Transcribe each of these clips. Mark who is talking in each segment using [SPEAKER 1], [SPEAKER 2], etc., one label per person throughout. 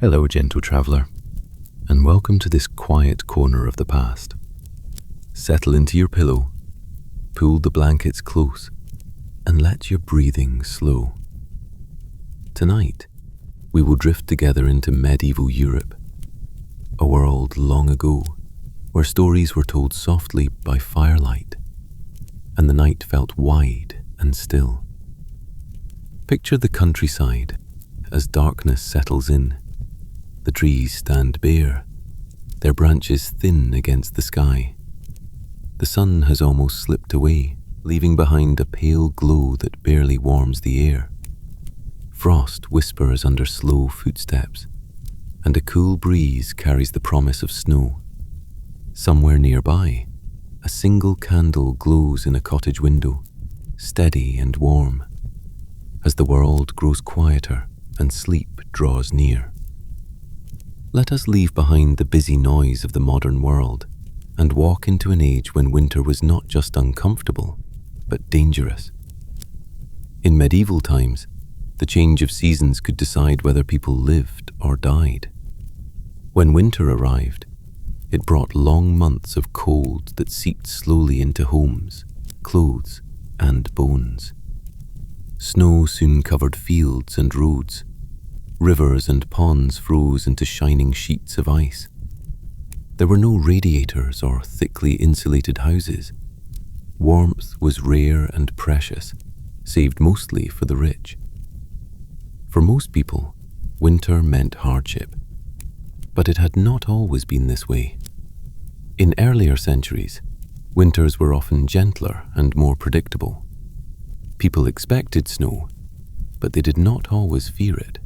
[SPEAKER 1] Hello, gentle traveler, and welcome to this quiet corner of the past. Settle into your pillow, pull the blankets close, and let your breathing slow. Tonight, we will drift together into medieval Europe, a world long ago where stories were told softly by firelight, and the night felt wide and still. Picture the countryside as darkness settles in. The trees stand bare, their branches thin against the sky. The sun has almost slipped away, leaving behind a pale glow that barely warms the air. Frost whispers under slow footsteps, and a cool breeze carries the promise of snow. Somewhere nearby, a single candle glows in a cottage window, steady and warm, as the world grows quieter and sleep draws near. Let us leave behind the busy noise of the modern world and walk into an age when winter was not just uncomfortable, but dangerous. In medieval times, the change of seasons could decide whether people lived or died. When winter arrived, it brought long months of cold that seeped slowly into homes, clothes, and bones. Snow soon covered fields and roads. Rivers and ponds froze into shining sheets of ice. There were no radiators or thickly insulated houses. Warmth was rare and precious, saved mostly for the rich. For most people, winter meant hardship. But it had not always been this way. In earlier centuries, winters were often gentler and more predictable. People expected snow, but they did not always fear it.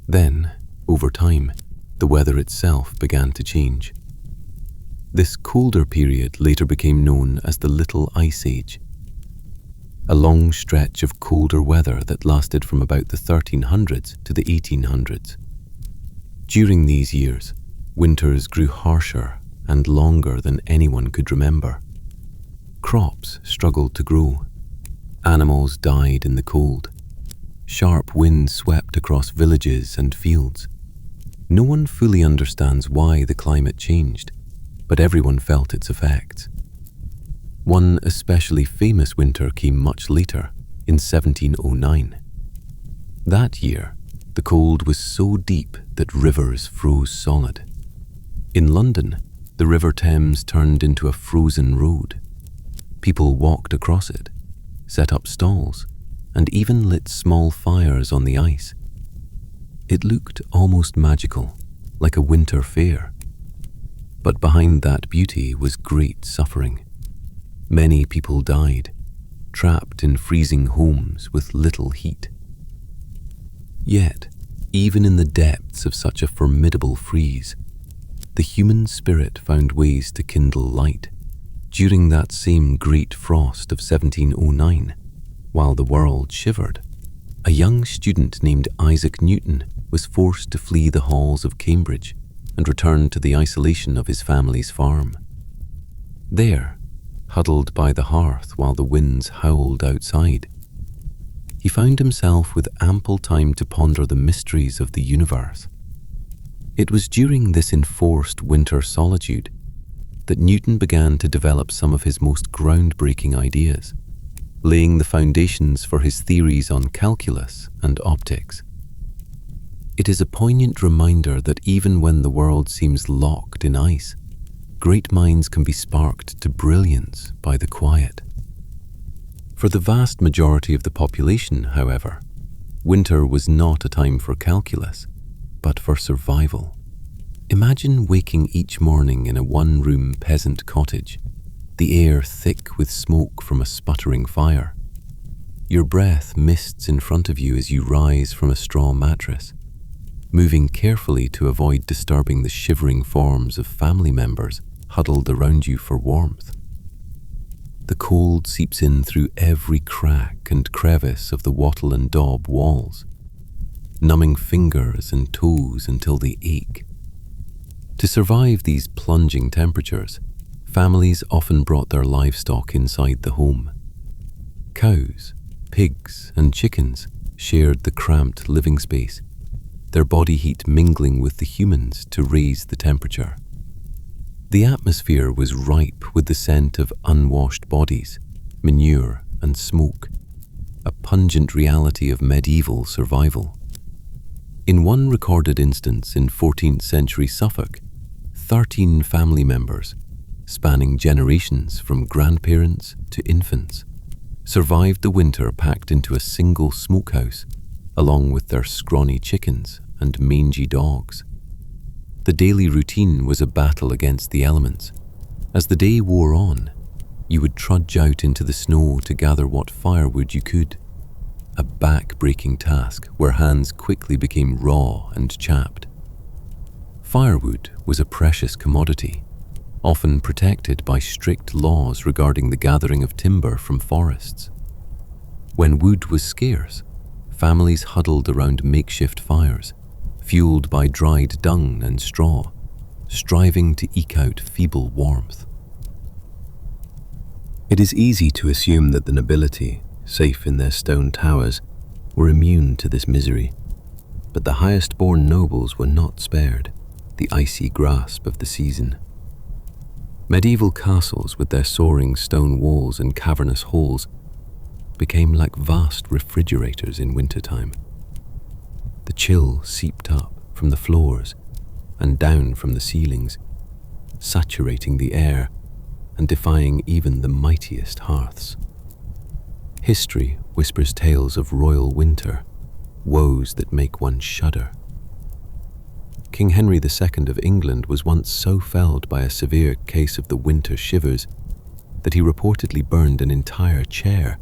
[SPEAKER 1] Then, over time, the weather itself began to change. This colder period later became known as the Little Ice Age, a long stretch of colder weather that lasted from about the 1300s to the 1800s. During these years, winters grew harsher and longer than anyone could remember. Crops struggled to grow. Animals died in the cold. Sharp winds swept across villages and fields. No one fully understands why the climate changed, but everyone felt its effects. One especially famous winter came much later, in 1709. That year, the cold was so deep that rivers froze solid. In London, the River Thames turned into a frozen road. People walked across it, set up stalls, and even lit small fires on the ice. It looked almost magical, like a winter fair. But behind that beauty was great suffering. Many people died, trapped in freezing homes with little heat. Yet, even in the depths of such a formidable freeze, the human spirit found ways to kindle light. During that same great frost of 1709, while the world shivered, a young student named Isaac Newton was forced to flee the halls of Cambridge and return to the isolation of his family's farm. There, huddled by the hearth while the winds howled outside, he found himself with ample time to ponder the mysteries of the universe. It was during this enforced winter solitude that Newton began to develop some of his most groundbreaking ideas, laying the foundations for his theories on calculus and optics. It is a poignant reminder that even when the world seems locked in ice, great minds can be sparked to brilliance by the quiet. For the vast majority of the population, however, winter was not a time for calculus, but for survival. Imagine waking each morning in a one-room peasant cottage, the air thick with smoke from a sputtering fire. Your breath mists in front of you as you rise from a straw mattress, moving carefully to avoid disturbing the shivering forms of family members huddled around you for warmth. The cold seeps in through every crack and crevice of the wattle and daub walls, numbing fingers and toes until they ache. To survive these plunging temperatures, families often brought their livestock inside the home. Cows, pigs, and chickens shared the cramped living space, their body heat mingling with the humans to raise the temperature. The atmosphere was ripe with the scent of unwashed bodies, manure, and smoke, a pungent reality of medieval survival. In one recorded instance in 14th century Suffolk, 13 family members, spanning generations from grandparents to infants, survived the winter packed into a single smokehouse, along with their scrawny chickens and mangy dogs. The daily routine was a battle against the elements. As the day wore on, you would trudge out into the snow to gather what firewood you could, a back-breaking task where hands quickly became raw and chapped. Firewood was a precious commodity, often protected by strict laws regarding the gathering of timber from forests. When wood was scarce, families huddled around makeshift fires, fueled by dried dung and straw, striving to eke out feeble warmth. It is easy to assume that the nobility, safe in their stone towers, were immune to this misery, but the highest-born nobles were not spared the icy grasp of the season. Medieval castles with their soaring stone walls and cavernous halls became like vast refrigerators in wintertime. The chill seeped up from the floors and down from the ceilings, saturating the air and defying even the mightiest hearths. History whispers tales of royal winter, woes that make one shudder. King Henry II of England was once so felled by a severe case of the winter shivers that he reportedly burned an entire chair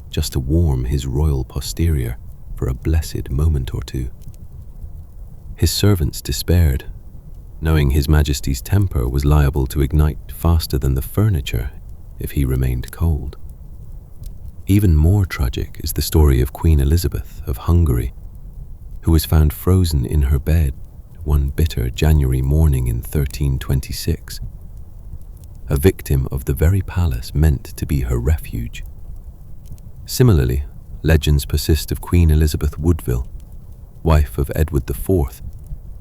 [SPEAKER 1] just to warm his royal posterior for a blessed moment or two. His servants despaired, knowing His Majesty's temper was liable to ignite faster than the furniture if he remained cold. Even more tragic is the story of Queen Elizabeth of Hungary, who was found frozen in her bed one bitter January morning in 1326, a victim of the very palace meant to be her refuge. Similarly, legends persist of Queen Elizabeth Woodville, wife of Edward IV,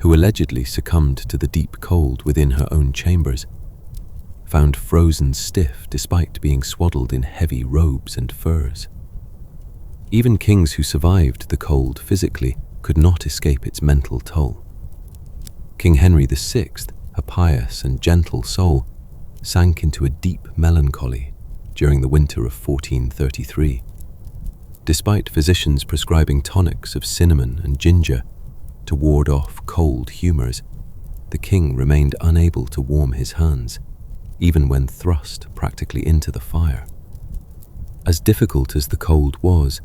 [SPEAKER 1] who allegedly succumbed to the deep cold within her own chambers, found frozen stiff despite being swaddled in heavy robes and furs. Even kings who survived the cold physically could not escape its mental toll. King Henry VI, a pious and gentle soul, sank into a deep melancholy during the winter of 1433. Despite physicians prescribing tonics of cinnamon and ginger to ward off cold humours, the king remained unable to warm his hands, even when thrust practically into the fire. As difficult as the cold was,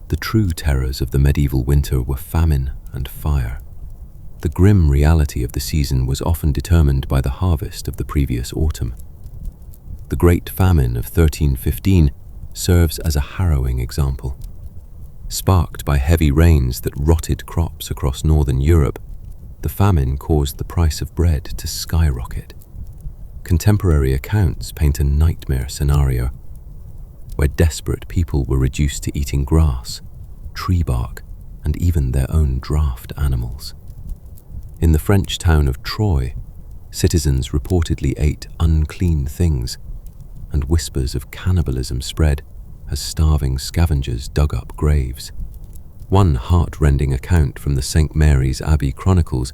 [SPEAKER 1] the true terrors of the medieval winter were famine and fire. The grim reality of the season was often determined by the harvest of the previous autumn. The Great Famine of 1315 serves as a harrowing example. Sparked by heavy rains that rotted crops across northern Europe, the famine caused the price of bread to skyrocket. Contemporary accounts paint a nightmare scenario where desperate people were reduced to eating grass, tree bark, and even their own draft animals. In the French town of Troyes, citizens reportedly ate unclean things, and whispers of cannibalism spread as starving scavengers dug up graves. One heart-rending account from the St. Mary's Abbey Chronicles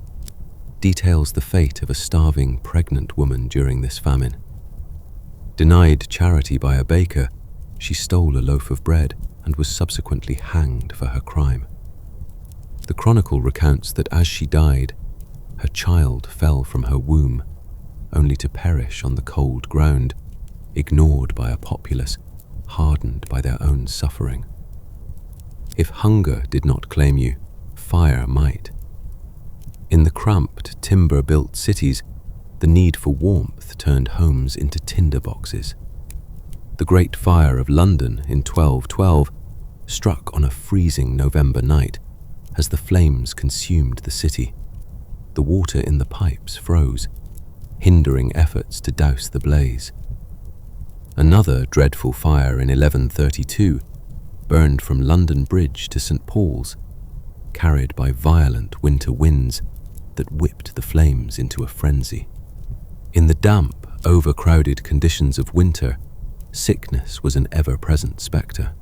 [SPEAKER 1] details the fate of a starving pregnant woman during this famine. Denied charity by a baker, she stole a loaf of bread and was subsequently hanged for her crime. The chronicle recounts that as she died, her child fell from her womb, only to perish on the cold ground, ignored by a populace hardened by their own suffering. If hunger did not claim you, fire might. In the cramped, timber-built cities, the need for warmth turned homes into tinder boxes. The Great Fire of London in 1212 struck on a freezing November night as the flames consumed the city. The water in the pipes froze, hindering efforts to douse the blaze. Another dreadful fire in 1132 burned from London Bridge to St. Paul's, carried by violent winter winds that whipped the flames into a frenzy. In the damp, overcrowded conditions of winter, sickness was an ever-present spectre.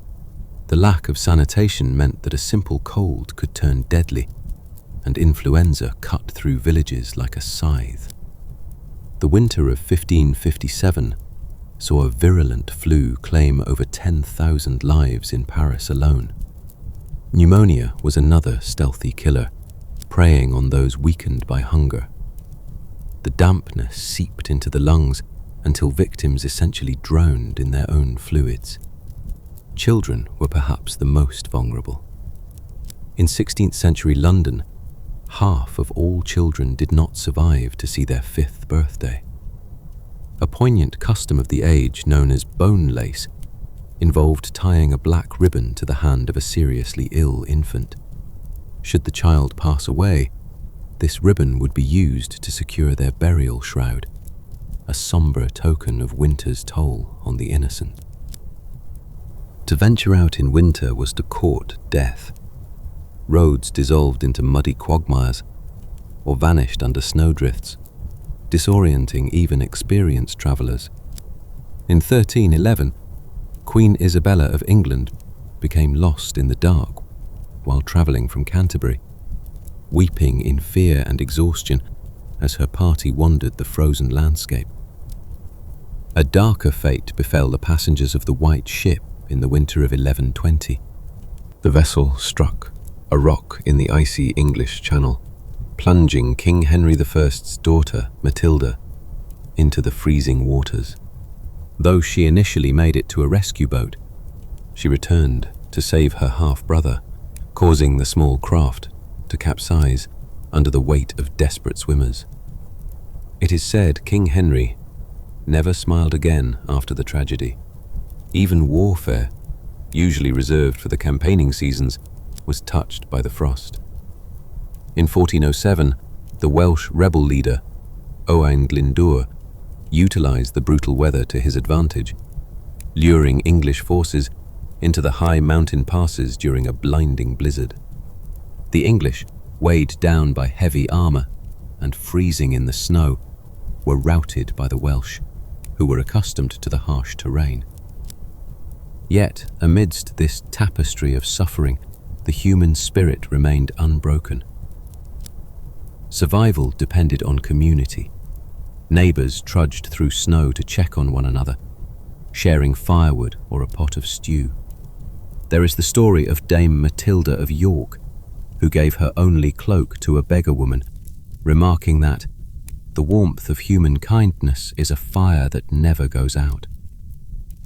[SPEAKER 1] The lack of sanitation meant that a simple cold could turn deadly, and influenza cut through villages like a scythe. The winter of 1557 saw a virulent flu claim over 10,000 lives in Paris alone. Pneumonia was another stealthy killer, preying on those weakened by hunger. The dampness seeped into the lungs until victims essentially drowned in their own fluids. Children were perhaps the most vulnerable. In 16th century London, half of all children did not survive to see their 5th birthday. A poignant custom of the age known as bone lace involved tying a black ribbon to the hand of a seriously ill infant. Should the child pass away, this ribbon would be used to secure their burial shroud, a sombre token of winter's toll on the innocent. To venture out in winter was to court death. Roads dissolved into muddy quagmires or vanished under snowdrifts, disorienting even experienced travellers. In 1311, Queen Isabella of England became lost in the dark while travelling from Canterbury, weeping in fear and exhaustion as her party wandered the frozen landscape. A darker fate befell the passengers of the White Ship in the winter of 1120. The vessel struck a rock in the icy English Channel, plunging King Henry I's daughter, Matilda, into the freezing waters. Though she initially made it to a rescue boat, she returned to save her half-brother, causing the small craft to capsize under the weight of desperate swimmers. It is said King Henry never smiled again after the tragedy. Even warfare, usually reserved for the campaigning seasons, was touched by the frost. In 1407, the Welsh rebel leader, Owain Glyndŵr, utilized the brutal weather to his advantage, luring English forces into the high mountain passes during a blinding blizzard. The English, weighed down by heavy armor and freezing in the snow, were routed by the Welsh, who were accustomed to the harsh terrain. Yet, amidst this tapestry of suffering, the human spirit remained unbroken. Survival depended on community. Neighbors trudged through snow to check on one another, sharing firewood or a pot of stew. There is the story of Dame Matilda of York, who gave her only cloak to a beggar woman, remarking that the warmth of human kindness is a fire that never goes out.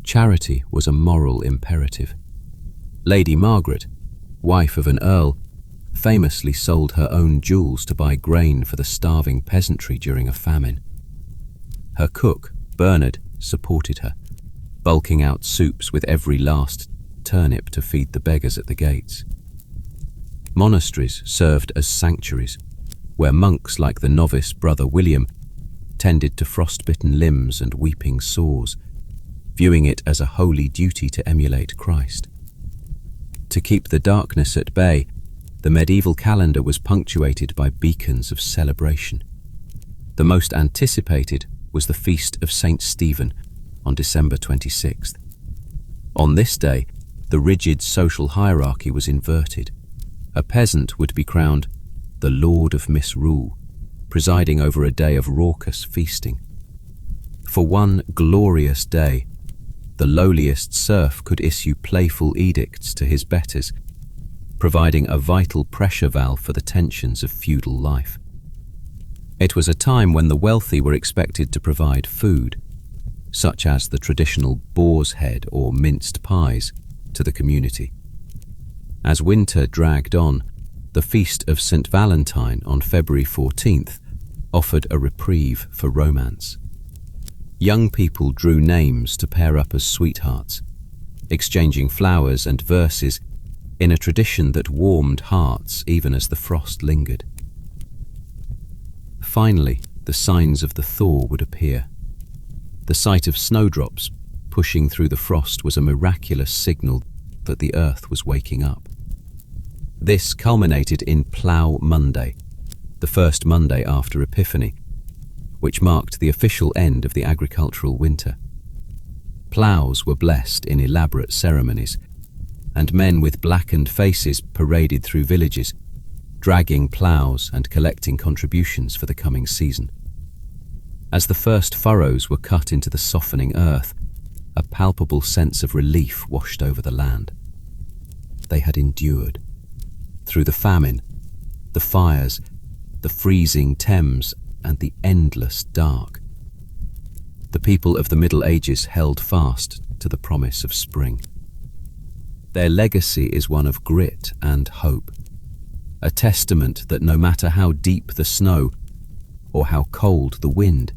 [SPEAKER 1] Charity was a moral imperative. Lady Margaret, wife of an earl, famously sold her own jewels to buy grain for the starving peasantry during a famine. Her cook, Bernard, supported her, bulking out soups with every last turnip to feed the beggars at the gates. Monasteries served as sanctuaries, where monks like the novice Brother William tended to frostbitten limbs and weeping sores, viewing it as a holy duty to emulate Christ. To keep the darkness at bay, the medieval calendar was punctuated by beacons of celebration. The most anticipated was the feast of St. Stephen on December 26th. On this day, the rigid social hierarchy was inverted. A peasant would be crowned the Lord of Misrule, presiding over a day of raucous feasting. For one glorious day, the lowliest serf could issue playful edicts to his betters, providing a vital pressure valve for the tensions of feudal life. It was a time when the wealthy were expected to provide food, such as the traditional boar's head or minced pies, to the community. As winter dragged on, the feast of St. Valentine on February 14th offered a reprieve for romance. Young people drew names to pair up as sweethearts, exchanging flowers and verses in a tradition that warmed hearts even as the frost lingered. Finally, the signs of the thaw would appear. The sight of snowdrops pushing through the frost was a miraculous signal that the earth was waking up.
[SPEAKER 2] This culminated in Plough Monday, the first Monday after Epiphany, which marked the official end of the agricultural winter. Ploughs were blessed in elaborate ceremonies, and men with blackened faces paraded through villages, dragging ploughs and collecting contributions for the coming season. As the first furrows were cut into the softening earth, a palpable sense of relief washed over the land. They had endured. Through the famine, the fires, the freezing Thames, and the endless dark. The people of the Middle Ages held fast to the promise of spring. Their legacy is one of grit and hope, a testament that no matter how deep the snow or how cold the wind,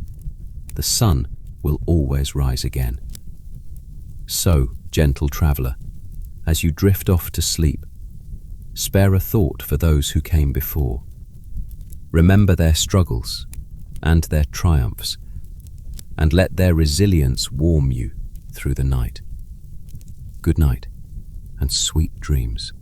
[SPEAKER 2] the sun will always rise again. So, gentle traveller, as you drift off to sleep, spare a thought for those who came before. Remember their struggles and their triumphs, and let their resilience warm you through the night. Good night, and sweet dreams.